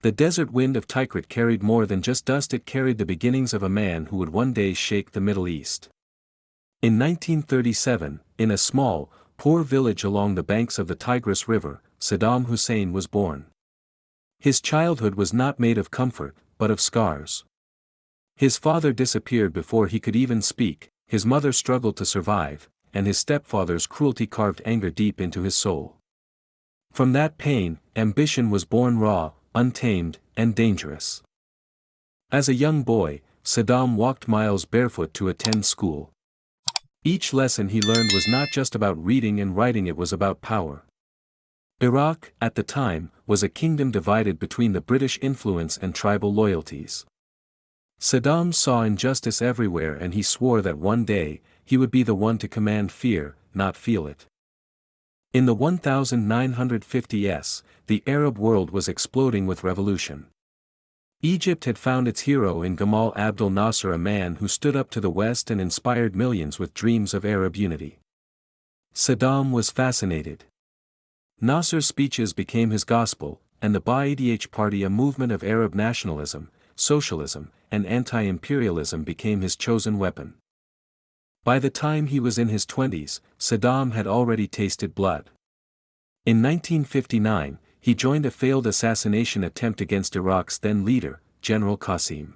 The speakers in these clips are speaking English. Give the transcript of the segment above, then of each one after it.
The desert wind of Tikrit carried more than just dust, it carried the beginnings of a man who would one day shake the Middle East. In 1937, in a small, poor village along the banks of the Tigris River, Saddam Hussein was born. His childhood was not made of comfort, but of scars. His father disappeared before he could even speak, his mother struggled to survive, and his stepfather's cruelty carved anger deep into his soul. From that pain, ambition was born, raw, untamed, and dangerous. As a young boy, Saddam walked miles barefoot to attend school. Each lesson he learned was not just about reading and writing, it was about power. Iraq, at the time, was a kingdom divided between the British influence and tribal loyalties. Saddam saw injustice everywhere, and he swore that one day, he would be the one to command fear, not feel it. In the 1950s, the Arab world was exploding with revolution. Egypt had found its hero in Gamal Abdel Nasser, a man who stood up to the West and inspired millions with dreams of Arab unity. Saddam was fascinated. Nasser's speeches became his gospel, and the Ba'ath Party, a movement of Arab nationalism, socialism, and anti-imperialism, became his chosen weapon. By the time he was in his 20s, Saddam had already tasted blood. In 1959, he joined a failed assassination attempt against Iraq's then leader, General Qasim.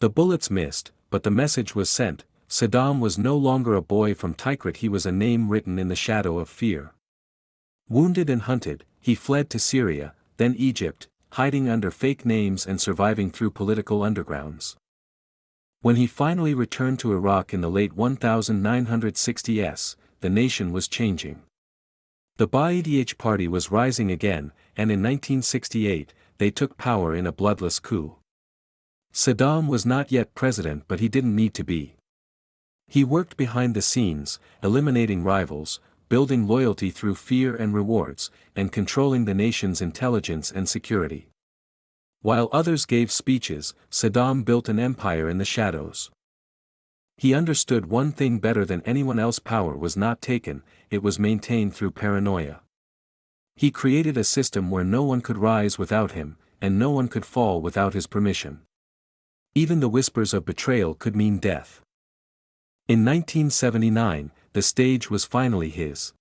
The bullets missed, but the message was sent: Saddam was no longer a boy from Tikrit, he was a name written in the shadow of fear. Wounded and hunted, he fled to Syria, then Egypt, hiding under fake names and surviving through political undergrounds. When he finally returned to Iraq in the late 1960s, the nation was changing. The Ba'ath Party was rising again, and in 1968, they took power in a bloodless coup. Saddam was not yet president, but he didn't need to be. He worked behind the scenes, eliminating rivals, building loyalty through fear and rewards, and controlling the nation's intelligence and security. While others gave speeches, Saddam built an empire in the shadows. He understood one thing better than anyone else: power was not taken, it was maintained through paranoia. He created a system where no one could rise without him, and no one could fall without his permission. Even the whispers of betrayal could mean death. In 1979, the stage was finally his.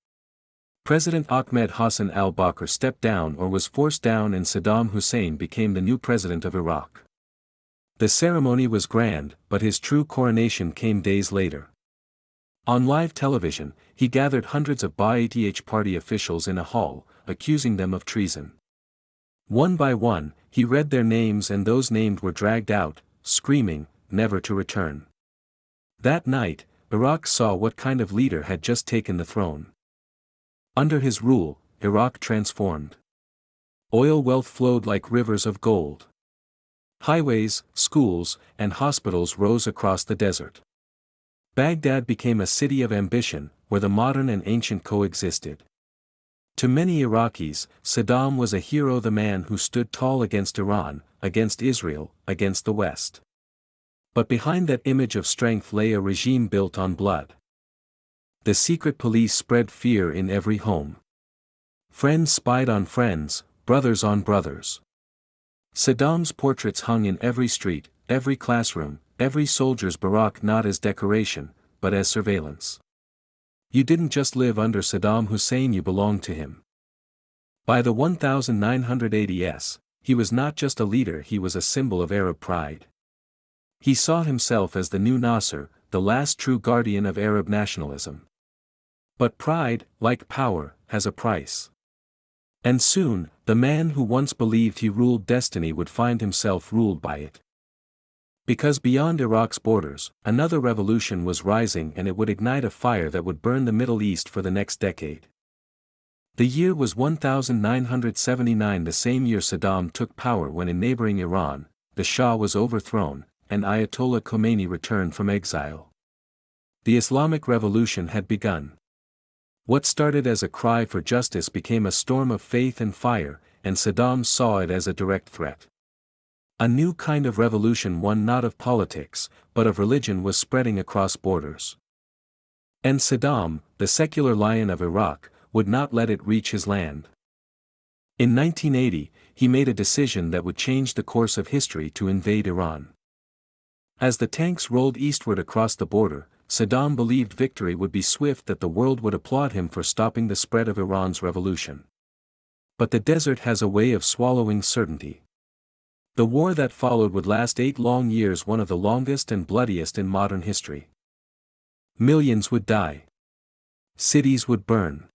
President Ahmed Hassan al-Bakr stepped down, or was forced down, and Saddam Hussein became the new president of Iraq. The ceremony was grand, but his true coronation came days later. On live television, he gathered hundreds of Ba'ath Party officials in a hall, accusing them of treason. One by one, he read their names, and those named were dragged out, screaming, never to return. That night, Iraq saw what kind of leader had just taken the throne. Under his rule, Iraq transformed. Oil wealth flowed like rivers of gold. Highways, schools, and hospitals rose across the desert. Baghdad became a city of ambition, where the modern and ancient coexisted. To many Iraqis, Saddam was a hero, the man who stood tall against Iran, against Israel, against the West. But behind that image of strength lay a regime built on blood. The secret police spread fear in every home. Friends spied on friends, brothers on brothers. Saddam's portraits hung in every street, every classroom, every soldier's barrack, not as decoration, but as surveillance. You didn't just live under Saddam Hussein, you belonged to him. By the 1980s, he was not just a leader, he was a symbol of Arab pride. He saw himself as the new Nasser, the last true guardian of Arab nationalism. But pride, like power, has a price. And soon, the man who once believed he ruled destiny would find himself ruled by it. Because beyond Iraq's borders, another revolution was rising, and it would ignite a fire that would burn the Middle East for the next decade. The year was 1979, the same year Saddam took power, when in neighboring Iran, the Shah was overthrown, and Ayatollah Khomeini returned from exile. The Islamic Revolution had begun. What started as a cry for justice became a storm of faith and fire, and Saddam saw it as a direct threat. A new kind of revolution, one not of politics, but of religion, was spreading across borders. And Saddam, the secular lion of Iraq, would not let it reach his land. In 1980, he made a decision that would change the course of history to invade Iran. As the tanks rolled eastward across the border, Saddam believed victory would be swift, that the world would applaud him for stopping the spread of Iran's revolution. But the desert has a way of swallowing certainty. The war that followed would last 8 long years, one of the longest and bloodiest in modern history. Millions would die. Cities would burn.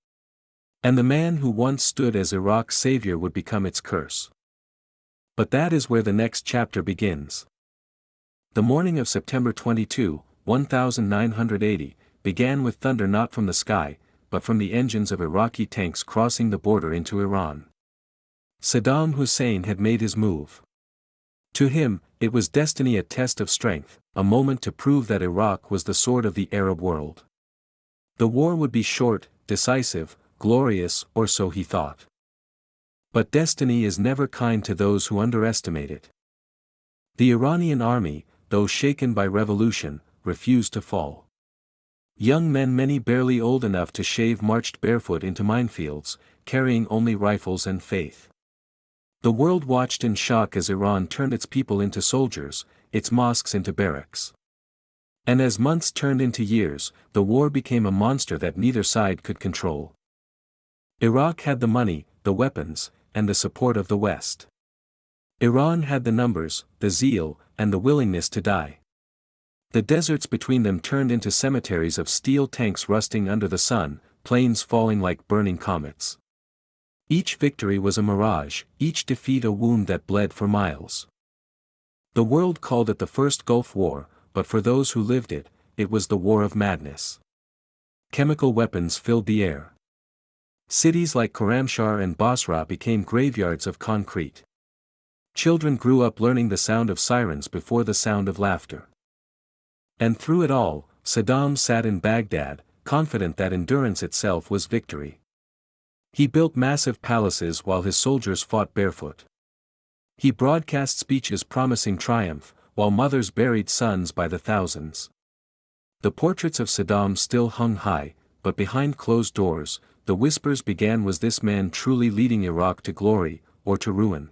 And the man who once stood as Iraq's savior would become its curse. But that is where the next chapter begins. The morning of September 22, 1980, began with thunder not from the sky, but from the engines of Iraqi tanks crossing the border into Iran. Saddam Hussein had made his move. To him, it was destiny, a test of strength, a moment to prove that Iraq was the sword of the Arab world. The war would be short, decisive, glorious, or so he thought. But destiny is never kind to those who underestimate it. The Iranian army, though shaken by revolution, refused to fall. Young men, many barely old enough to shave, marched barefoot into minefields, carrying only rifles and faith. The world watched in shock as Iran turned its people into soldiers, its mosques into barracks. And as months turned into years, the war became a monster that neither side could control. Iraq had the money, the weapons, and the support of the West. Iran had the numbers, the zeal, and the willingness to die. The deserts between them turned into cemeteries of steel, tanks rusting under the sun, planes falling like burning comets. Each victory was a mirage, each defeat a wound that bled for miles. The world called it the First Gulf War, but for those who lived it, it was the war of madness. Chemical weapons filled the air. Cities like Khorramshahr and Basra became graveyards of concrete. Children grew up learning the sound of sirens before the sound of laughter. And through it all, Saddam sat in Baghdad, confident that endurance itself was victory. He built massive palaces while his soldiers fought barefoot. He broadcast speeches promising triumph, while mothers buried sons by the thousands. The portraits of Saddam still hung high, but behind closed doors, the whispers began: was this man truly leading Iraq to glory, or to ruin?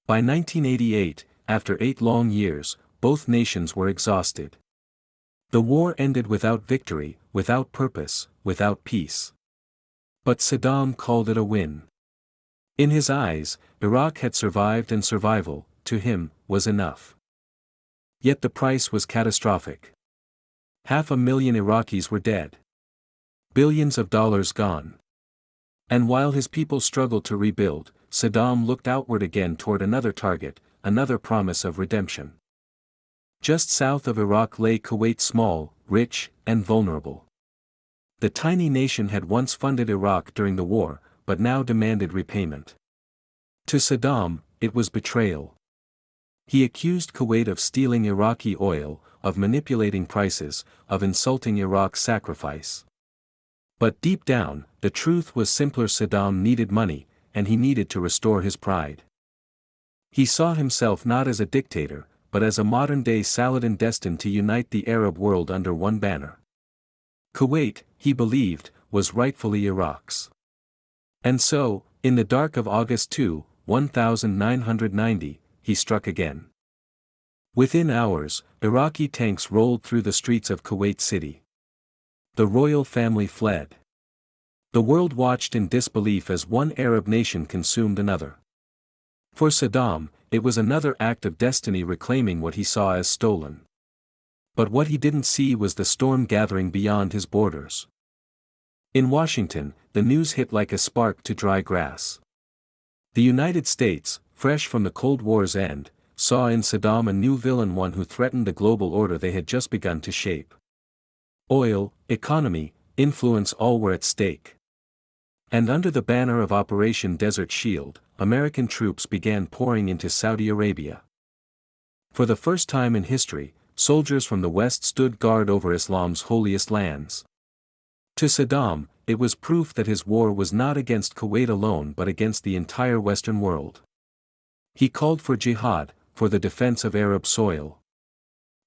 By 1988, after 8 long years, both nations were exhausted. The war ended without victory, without purpose, without peace. But Saddam called it a win. In his eyes, Iraq had survived, and survival, to him, was enough. Yet the price was catastrophic. 500,000 Iraqis were dead. Billions of dollars gone. And while his people struggled to rebuild, Saddam looked outward again toward another target, another promise of redemption. Just south of Iraq lay Kuwait, small, rich, and vulnerable. The tiny nation had once funded Iraq during the war, but now demanded repayment. To Saddam, it was betrayal. He accused Kuwait of stealing Iraqi oil, of manipulating prices, of insulting Iraq's sacrifice. But deep down, the truth was simpler: Saddam needed money, and he needed to restore his pride. He saw himself not as a dictator, but as a modern-day Saladin destined to unite the Arab world under one banner. Kuwait, he believed, was rightfully Iraq's. And so, in the dark of August 2, 1990, he struck again. Within hours, Iraqi tanks rolled through the streets of Kuwait City. The royal family fled. The world watched in disbelief as one Arab nation consumed another. For Saddam, it was another act of destiny reclaiming what he saw as stolen. But what he didn't see was the storm gathering beyond his borders. In Washington, the news hit like a spark to dry grass. The United States, fresh from the Cold War's end, saw in Saddam a new villain, one who threatened the global order they had just begun to shape. Oil, economy, influence, all were at stake. And under the banner of Operation Desert Shield, American troops began pouring into Saudi Arabia. For the first time in history, soldiers from the West stood guard over Islam's holiest lands. To Saddam, it was proof that his war was not against Kuwait alone but against the entire Western world. He called for jihad, for the defense of Arab soil.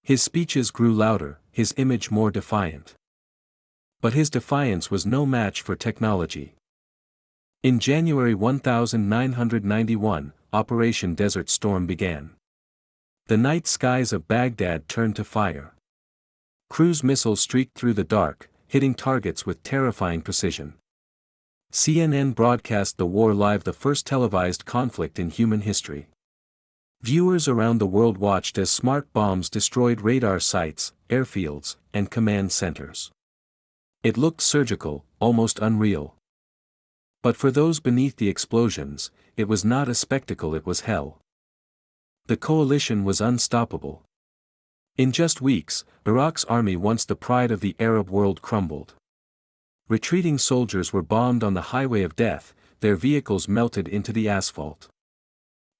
His speeches grew louder, his image more defiant. But his defiance was no match for technology. In January 1991, Operation Desert Storm began. The night skies of Baghdad turned to fire. Cruise missiles streaked through the dark, hitting targets with terrifying precision. CNN broadcast the war live, the first televised conflict in human history. Viewers around the world watched as smart bombs destroyed radar sites, airfields, and command centers. It looked surgical, almost unreal. But for those beneath the explosions, it was not a spectacle, it was hell. The coalition was unstoppable. In just weeks, Iraq's army, once the pride of the Arab world, crumbled. Retreating soldiers were bombed on the highway of death, their vehicles melted into the asphalt.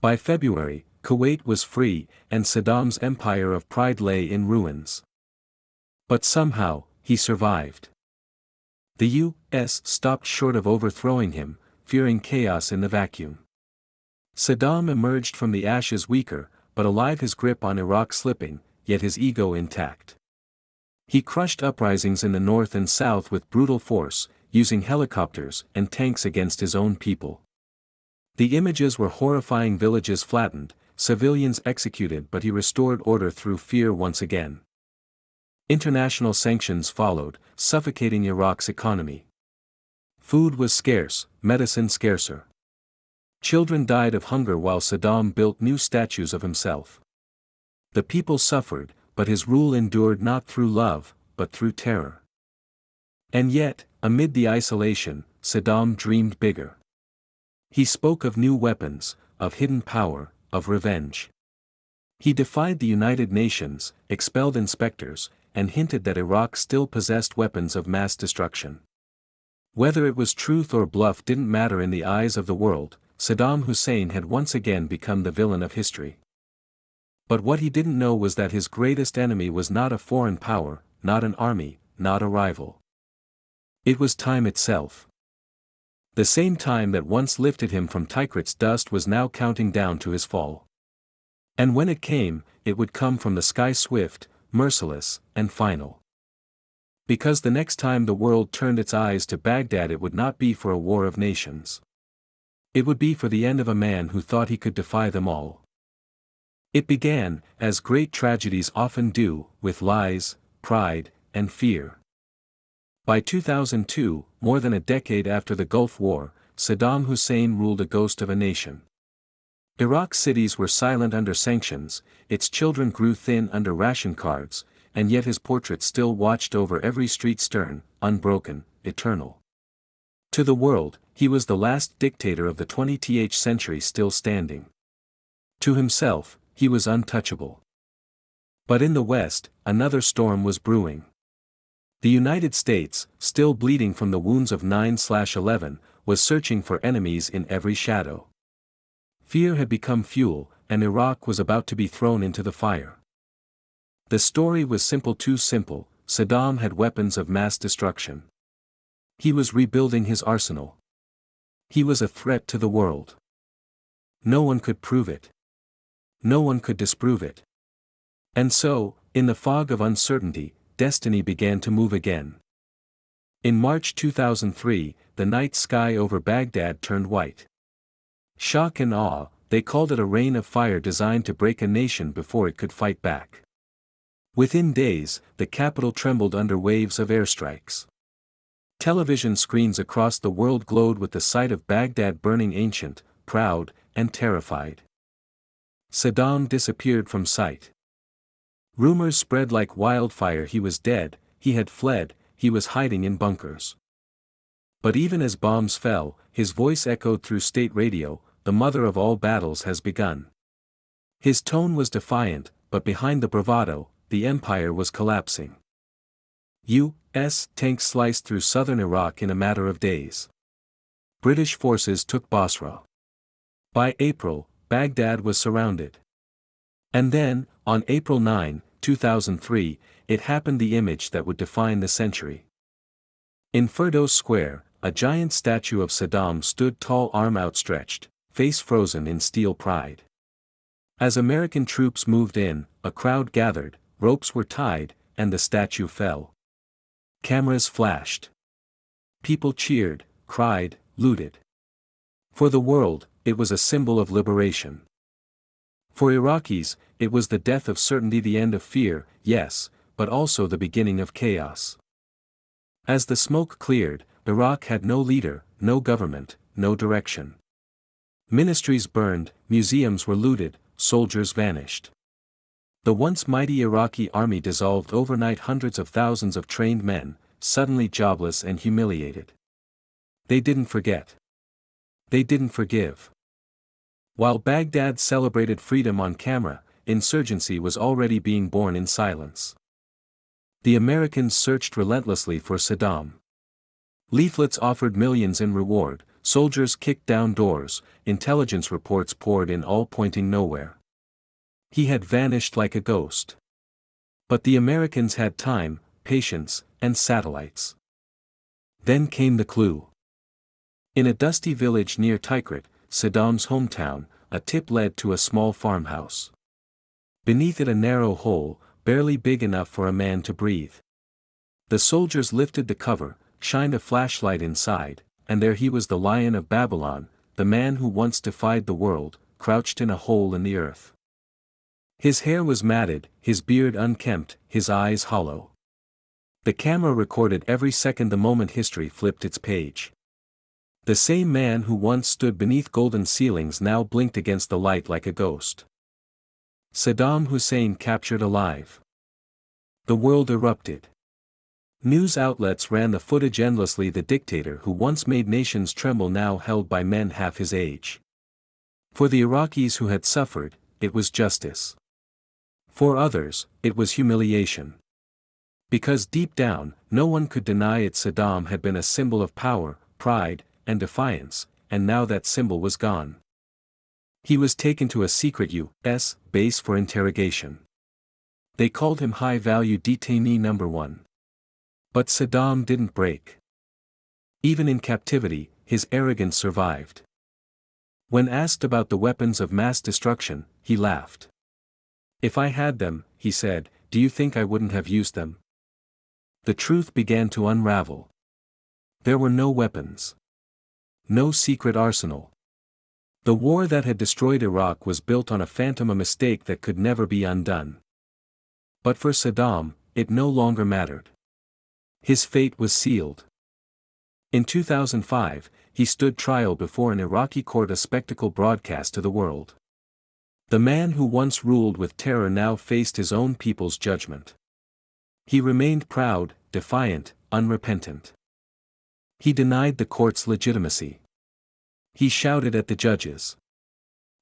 By February, Kuwait was free, and Saddam's empire of pride lay in ruins. But somehow, he survived. The U.S. stopped short of overthrowing him, fearing chaos in the vacuum. Saddam emerged from the ashes weaker, but alive, his grip on Iraq slipping, yet his ego intact. He crushed uprisings in the north and south with brutal force, using helicopters and tanks against his own people. The images were horrifying: villages flattened, civilians executed, but he restored order through fear once again. International sanctions followed, suffocating Iraq's economy. Food was scarce, medicine scarcer. Children died of hunger while Saddam built new statues of himself. The people suffered, but his rule endured, not through love, but through terror. And yet, amid the isolation, Saddam dreamed bigger. He spoke of new weapons, of hidden power, of revenge. He defied the United Nations, expelled inspectors, and hinted that Iraq still possessed weapons of mass destruction. Whether it was truth or bluff didn't matter in the eyes of the world. Saddam Hussein had once again become the villain of history. But what he didn't know was that his greatest enemy was not a foreign power, not an army, not a rival. It was time itself. The same time that once lifted him from Tikrit's dust was now counting down to his fall. And when it came, it would come from the sky, swift, merciless, and final. Because the next time the world turned its eyes to Baghdad, it would not be for a war of nations. It would be for the end of a man who thought he could defy them all. It began, as great tragedies often do, with lies, pride, and fear. By 2002, more than a decade after the Gulf War, Saddam Hussein ruled a ghost of a nation. Iraq's cities were silent under sanctions, its children grew thin under ration cards, and yet his portrait still watched over every street, stern, unbroken, eternal. To the world, he was the last dictator of the 20th century still standing. To himself, he was untouchable. But in the West, another storm was brewing. The United States, still bleeding from the wounds of 9/11, was searching for enemies in every shadow. Fear had become fuel, and Iraq was about to be thrown into the fire. The story was simple, too simple. Saddam had weapons of mass destruction. He was rebuilding his arsenal. He was a threat to the world. No one could prove it. No one could disprove it. And so, in the fog of uncertainty, destiny began to move again. In March 2003, the night sky over Baghdad turned white. Shock and awe, they called it a rain of fire designed to break a nation before it could fight back. Within days, the capital trembled under waves of airstrikes. Television screens across the world glowed with the sight of Baghdad burning, ancient, proud, and terrified. Saddam disappeared from sight. Rumors spread like wildfire: he was dead, he had fled, he was hiding in bunkers. But even as bombs fell, his voice echoed through state radio: the mother of all battles has begun. His tone was defiant, but behind the bravado, the empire was collapsing. U.S. tanks sliced through southern Iraq in a matter of days. British forces took Basra. By April, Baghdad was surrounded. And then, on April 9, 2003, it happened, the image that would define the century. In Firdos Square, a giant statue of Saddam stood tall, arm outstretched, face frozen in steel pride. As American troops moved in, a crowd gathered, ropes were tied, and the statue fell. Cameras flashed. People cheered, cried, looted. For the world, it was a symbol of liberation. For Iraqis, it was the death of certainty, the end of fear, yes, but also the beginning of chaos. As the smoke cleared, Iraq had no leader, no government, no direction. Ministries burned, museums were looted, soldiers vanished. The once mighty Iraqi army dissolved overnight, hundreds of thousands of trained men, suddenly jobless and humiliated. They didn't forget. They didn't forgive. While Baghdad celebrated freedom on camera, insurgency was already being born in silence. The Americans searched relentlessly for Saddam. Leaflets offered millions in reward, soldiers kicked down doors, intelligence reports poured in, all pointing nowhere. He had vanished like a ghost. But the Americans had time, patience, and satellites. Then came the clue. In a dusty village near Tikrit, Saddam's hometown, a tip led to a small farmhouse. Beneath it a narrow hole, barely big enough for a man to breathe. The soldiers lifted the cover, shined a flashlight inside, and there he was, the Lion of Babylon, the man who once defied the world, crouched in a hole in the earth. His hair was matted, his beard unkempt, his eyes hollow. The camera recorded every second the moment history flipped its page. The same man who once stood beneath golden ceilings now blinked against the light like a ghost. Saddam Hussein captured alive. The world erupted. News outlets ran the footage endlessly. The dictator who once made nations tremble now held by men half his age. For the Iraqis who had suffered, it was justice. For others, it was humiliation. Because deep down, no one could deny it, Saddam had been a symbol of power, pride, and defiance, and now that symbol was gone. He was taken to a secret U.S. base for interrogation. They called him high-value detainee number 1. But Saddam didn't break. Even in captivity, his arrogance survived. When asked about the weapons of mass destruction, he laughed. "If I had them," he said, "do you think I wouldn't have used them?" The truth began to unravel. There were no weapons. No secret arsenal. The war that had destroyed Iraq was built on a phantom, a mistake that could never be undone. But for Saddam, it no longer mattered. His fate was sealed. In 2005, he stood trial before an Iraqi court, a spectacle broadcast to the world. The man who once ruled with terror now faced his own people's judgment. He remained proud, defiant, unrepentant. He denied the court's legitimacy. He shouted at the judges.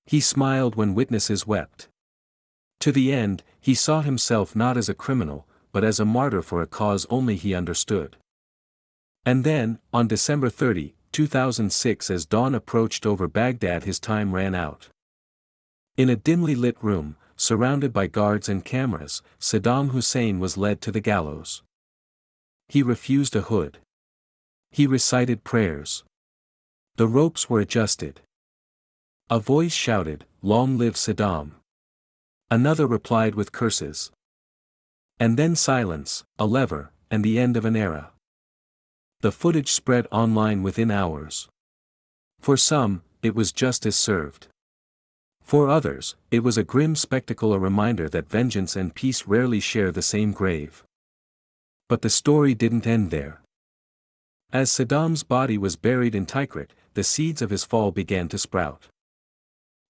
He smiled when witnesses wept. To the end, he saw himself not as a criminal, but as a martyr for a cause only he understood. And then, on December 30, 2006, as dawn approached over Baghdad, his time ran out. In a dimly lit room, surrounded by guards and cameras, Saddam Hussein was led to the gallows. He refused a hood. He recited prayers. The ropes were adjusted. A voice shouted, "Long live Saddam." Another replied with curses. And then silence, a lever, and the end of an era. The footage spread online within hours. For some, it was justice served. For others, it was a grim spectacle, a reminder that vengeance and peace rarely share the same grave. But the story didn't end there. As Saddam's body was buried in Tikrit, the seeds of his fall began to sprout.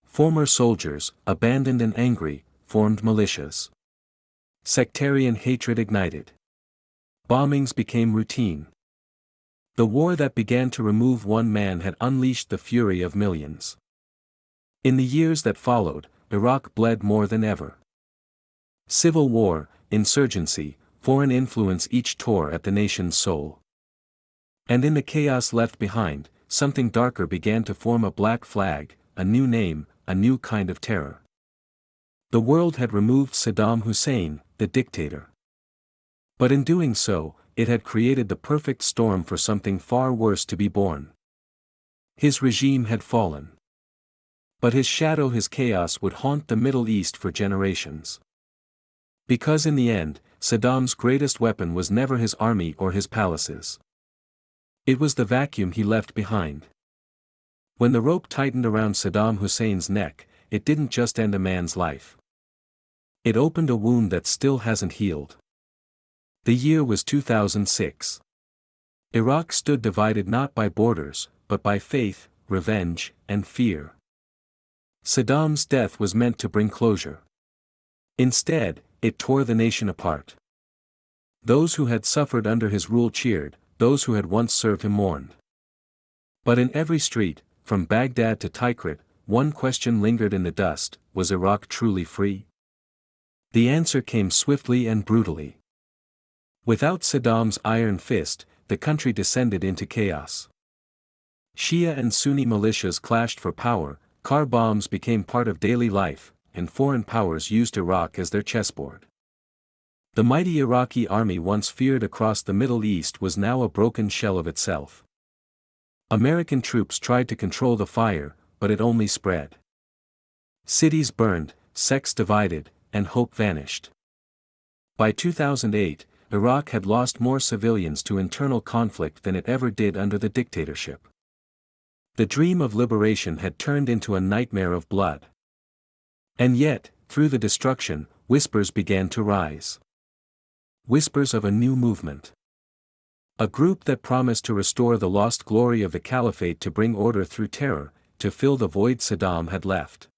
Former soldiers, abandoned and angry, formed militias. Sectarian hatred ignited. Bombings became routine. The war that began to remove one man had unleashed the fury of millions. In the years that followed, Iraq bled more than ever. Civil war, insurgency, foreign influence, each tore at the nation's soul. And in the chaos left behind, something darker began to form, a black flag, a new name, a new kind of terror. The world had removed Saddam Hussein, the dictator. But in doing so, it had created the perfect storm for something far worse to be born. His regime had fallen. But his shadow, his chaos, would haunt the Middle East for generations. Because in the end, Saddam's greatest weapon was never his army or his palaces. It was the vacuum he left behind. When the rope tightened around Saddam Hussein's neck, it didn't just end a man's life. It opened a wound that still hasn't healed. The year was 2006. Iraq stood divided not by borders, but by faith, revenge, and fear. Saddam's death was meant to bring closure. Instead, it tore the nation apart. Those who had suffered under his rule cheered, those who had once served him mourned. But in every street, from Baghdad to Tikrit, one question lingered in the dust: was Iraq truly free? The answer came swiftly and brutally. Without Saddam's iron fist, the country descended into chaos. Shia and Sunni militias clashed for power, car bombs became part of daily life, and foreign powers used Iraq as their chessboard. The mighty Iraqi army once feared across the Middle East was now a broken shell of itself. American troops tried to control the fire, but it only spread. Cities burned, sects divided, and hope vanished. By 2008, Iraq had lost more civilians to internal conflict than it ever did under the dictatorship. The dream of liberation had turned into a nightmare of blood. And yet, through the destruction, whispers began to rise. Whispers of a new movement. A group that promised to restore the lost glory of the caliphate, to bring order through terror, to fill the void Saddam had left.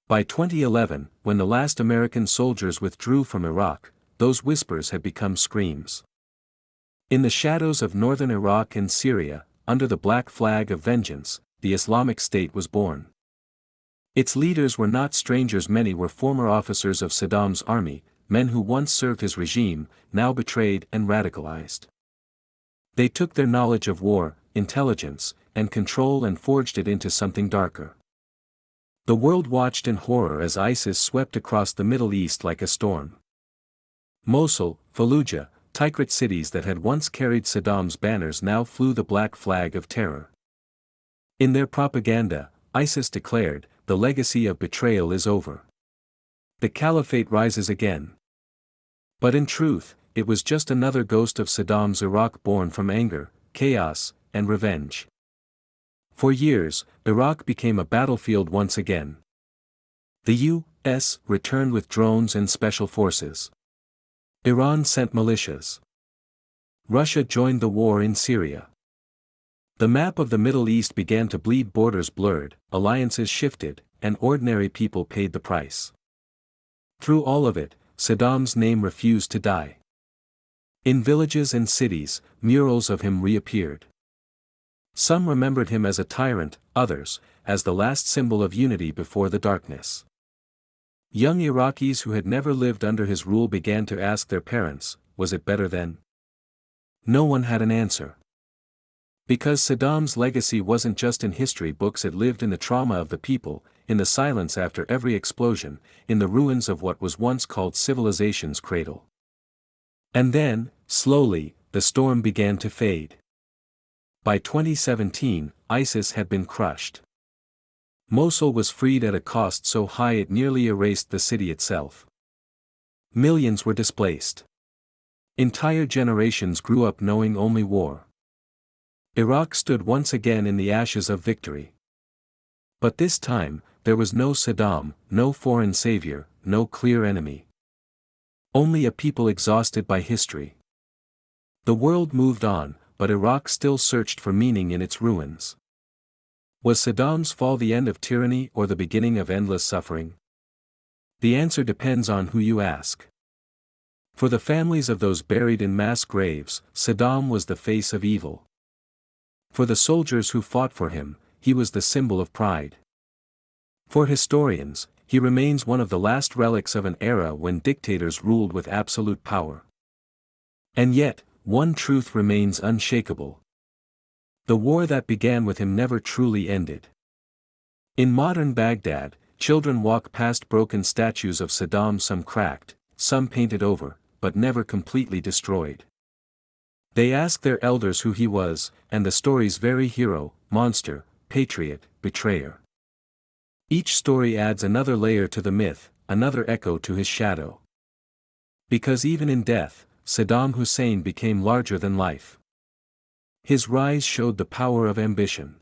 By 2011, when the last American soldiers withdrew from Iraq, those whispers had become screams. In the shadows of northern Iraq and Syria, under the black flag of vengeance, the Islamic State was born. Its leaders were not strangers. Many were former officers of Saddam's army, men who once served his regime, now betrayed and radicalized. They took their knowledge of war, intelligence, and control and forged it into something darker. The world watched in horror as ISIS swept across the Middle East like a storm. Mosul, Fallujah, Tikrit, cities that had once carried Saddam's banners now flew the black flag of terror. In their propaganda, ISIS declared, "The legacy of betrayal is over. The caliphate rises again." But in truth, it was just another ghost of Saddam's Iraq born from anger, chaos, and revenge. For years, Iraq became a battlefield once again. The U.S. returned with drones and special forces. Iran sent militias. Russia joined the war in Syria. The map of the Middle East began to bleed, borders blurred, alliances shifted, and ordinary people paid the price. Through all of it, Saddam's name refused to die. In villages and cities, murals of him reappeared. Some remembered him as a tyrant, others, as the last symbol of unity before the darkness. Young Iraqis who had never lived under his rule began to ask their parents, was it better then? No one had an answer. Because Saddam's legacy wasn't just in history books, it lived in the trauma of the people, in the silence after every explosion, in the ruins of what was once called civilization's cradle. And then, slowly, the storm began to fade. By 2017, ISIS had been crushed. Mosul was freed at a cost so high it nearly erased the city itself. Millions were displaced. Entire generations grew up knowing only war. Iraq stood once again in the ashes of victory. But this time, there was no Saddam, no foreign savior, no clear enemy. Only a people exhausted by history. The world moved on, but Iraq still searched for meaning in its ruins. Was Saddam's fall the end of tyranny or the beginning of endless suffering? The answer depends on who you ask. For the families of those buried in mass graves, Saddam was the face of evil. For the soldiers who fought for him, he was the symbol of pride. For historians, he remains one of the last relics of an era when dictators ruled with absolute power. And yet, one truth remains unshakable. The war that began with him never truly ended. In modern Baghdad, children walk past broken statues of Saddam, some cracked, some painted over, but never completely destroyed. They ask their elders who he was, and the stories vary: hero, monster, patriot, betrayer. Each story adds another layer to the myth, another echo to his shadow. Because even in death, Saddam Hussein became larger than life. His rise showed the power of ambition.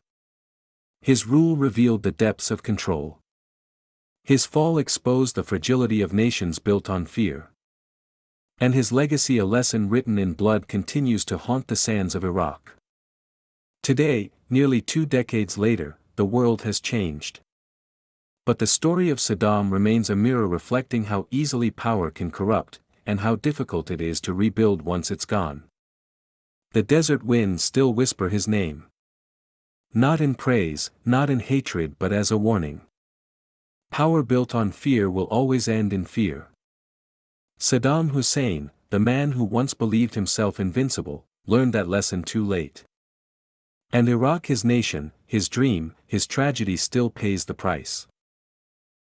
His rule revealed the depths of control. His fall exposed the fragility of nations built on fear. And his legacy, a lesson written in blood, continues to haunt the sands of Iraq. Today, nearly 2 decades later, the world has changed. But the story of Saddam remains a mirror reflecting how easily power can corrupt, and how difficult it is to rebuild once it's gone. The desert winds still whisper his name. Not in praise, not in hatred, but as a warning. Power built on fear will always end in fear. Saddam Hussein, the man who once believed himself invincible, learned that lesson too late. And Iraq, his nation, his dream, his tragedy, still pays the price.